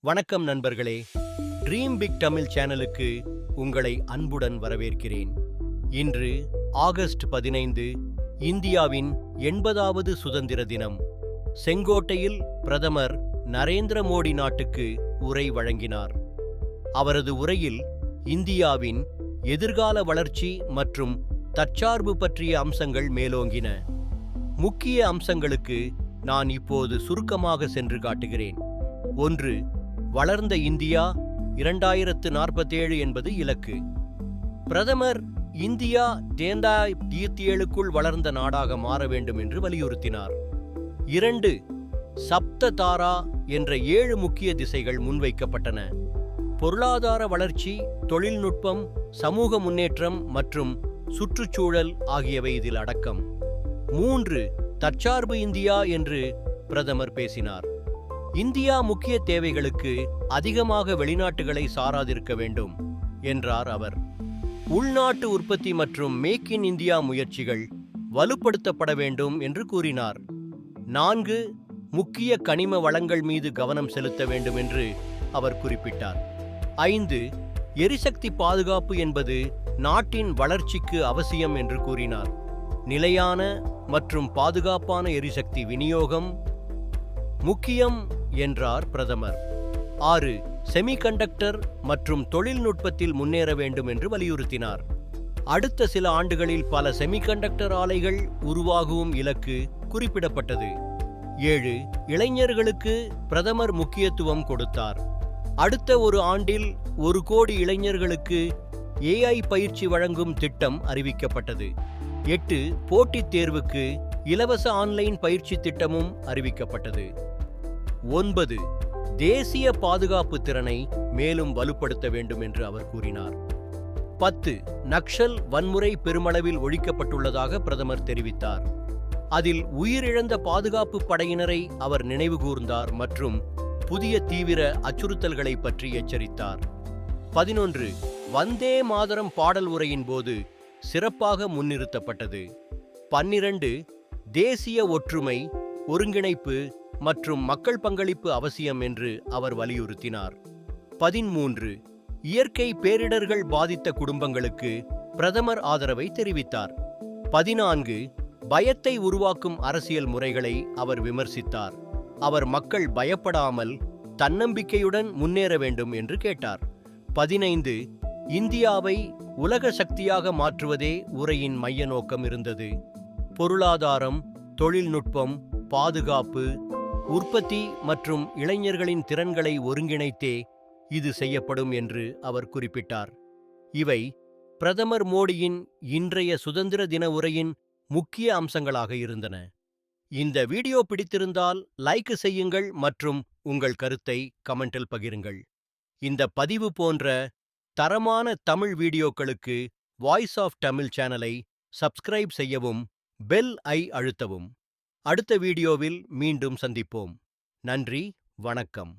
வணக்கம் நண்பர்களே. Dream big Tamil சேனலுக்கு உங்களை அன்புடன் வரவேற்கிறேன். இன்று ஆகஸ்ட் 15, இந்தியாவின் 80வது சுதந்திர தினம். செங்கோட்டையில் பிரதமர் நரேந்திர மோடி நாட்டுக்கு உரை வழங்கினார். அவரது உரையில் இந்தியாவின் எதிர்கால வளர்ச்சி மற்றும் தற்சார்பு பற்றிய அம்சங்கள் மேலோங்கின. முக்கிய அம்சங்களுக்கு நான் இப்போது சுருக்கமாக சென்று காட்டுகிறேன். 1. வளர்ந்த இந்தியா 2047 என்பது இலக்கு. பிரதமர் இந்தியா 2047க்குள் வளர்ந்த நாடாக மாற வேண்டும் என்று வலியுறுத்தினார். 2. சப்த தாரா என்ற 7 முக்கிய திசைகள் முன்வைக்கப்பட்டன. பொருளாதார வளர்ச்சி, தொழில்நுட்பம், சமூக முன்னேற்றம் மற்றும் சுற்றுச்சூழல் ஆகியவை இதில் அடக்கம். 3. தற்சார்பு இந்தியா என்று பிரதமர் பேசினார். இந்தியா முக்கிய தேவைகளுக்கு அதிகமாக வெளிநாட்டுகளை சாராதிருக்க வேண்டும் என்றார் அவர். உள்நாட்டு உற்பத்தி மற்றும் மேக் இன் இந்தியா முயற்சிகள் வலுப்படுத்தப்பட வேண்டும் என்று கூறினார். 4. முக்கிய கனிம வளங்கள் மீது கவனம் செலுத்த வேண்டும் என்று அவர் குறிப்பிட்டார். 5. எரிசக்தி பாதுகாப்பு என்பது நாட்டின் வளர்ச்சிக்கு அவசியம் என்று கூறினார். நிலையான மற்றும் பாதுகாப்பான எரிசக்தி விநியோகம் முக்கியம் என்றார் பிரதமர். 6. செமிகண்டக்டர் மற்றும் தொழில்நுட்பத்தில் முன்னேற வேண்டும் என்று வலியுறுத்தினார். அடுத்த சில ஆண்டுகளில் பல செமிகண்டக்டர் ஆலைகள் உருவாகும் இலக்கு குறிப்பிடப்பட்டது. 7. இளைஞர்களுக்கு பிரதமர் முக்கியத்துவம் கொடுத்தார். அடுத்த ஒரு ஆண்டில் 1 கோடி இளைஞர்களுக்கு AI பயிற்சி வழங்கும் திட்டம் அறிவிக்கப்பட்டது. 8. போட்டித் தேர்வுக்கு இலவச ஆன்லைன் பயிற்சி திட்டமும் அறிவிக்கப்பட்டது. 9. தேசிய பாதுகாப்பு திறனை மேலும் வலுப்படுத்த வேண்டும் என்று அவர் கூறினார். 10. நக்சல் வன்முறை பெருமளவில் ஒழிக்கப்பட்டுள்ளதாக பிரதமர் தெரிவித்தார். அதில் உயிரிழந்த பாதுகாப்பு படையினரை அவர் நினைவுகூர்ந்தார் மற்றும் புதிய தீவிர அச்சுறுத்தல்களை பற்றி எச்சரித்தார். 11. வந்தே மாதரம் பாடல் உரையின் போது சிறப்பாக முன்னிறுத்தப்பட்டது. 12. தேசிய ஒற்றுமை, ஒருங்கிணைப்பு மற்றும் மக்கள் பங்களிப்பு அவசியம் என்று அவர் வலியுறுத்தினார். 13. இயற்கை பேரிடர்கள் பாதித்த குடும்பங்களுக்கு பிரதமர் ஆதரவை தெரிவித்தார். 14. பயத்தை உருவாக்கும் அரசியல் முறைகளை அவர் விமர்சித்தார். அவர் மக்கள் பயப்படாமல் தன்னம்பிக்கையுடன் முன்னேற வேண்டும் என்று கேட்டார். 15. இந்தியாவை உலக சக்தியாக மாற்றுவதே உரையின் மைய நோக்கம் இருந்தது. பொருளாதாரம், தொழில்நுட்பம், பாதுகாப்பு, உற்பத்தி மற்றும் இளைஞர்களின் திறன்களை ஒருங்கிணைத்தே இது செய்யப்படும் என்று அவர் குறிப்பிட்டார். இவை பிரதமர் மோடியின் இன்றைய சுதந்திர தின உரையின் முக்கிய அம்சங்களாக இருந்தன. இந்த வீடியோ பிடித்திருந்தால் லைக் செய்யுங்கள் மற்றும் உங்கள் கருத்தை கமெண்டில் பகிருங்கள். இந்த பதிவு போன்ற தரமான தமிழ் வீடியோக்களுக்கு வாய்ஸ் ஆஃப் தமிழ் சேனலை சப்ஸ்கிரைப் செய்யவும், பெல் ஐ அழுத்தவும். அடுத்த வீடியோவில் மீண்டும் சந்திப்போம். நன்றி, வணக்கம்.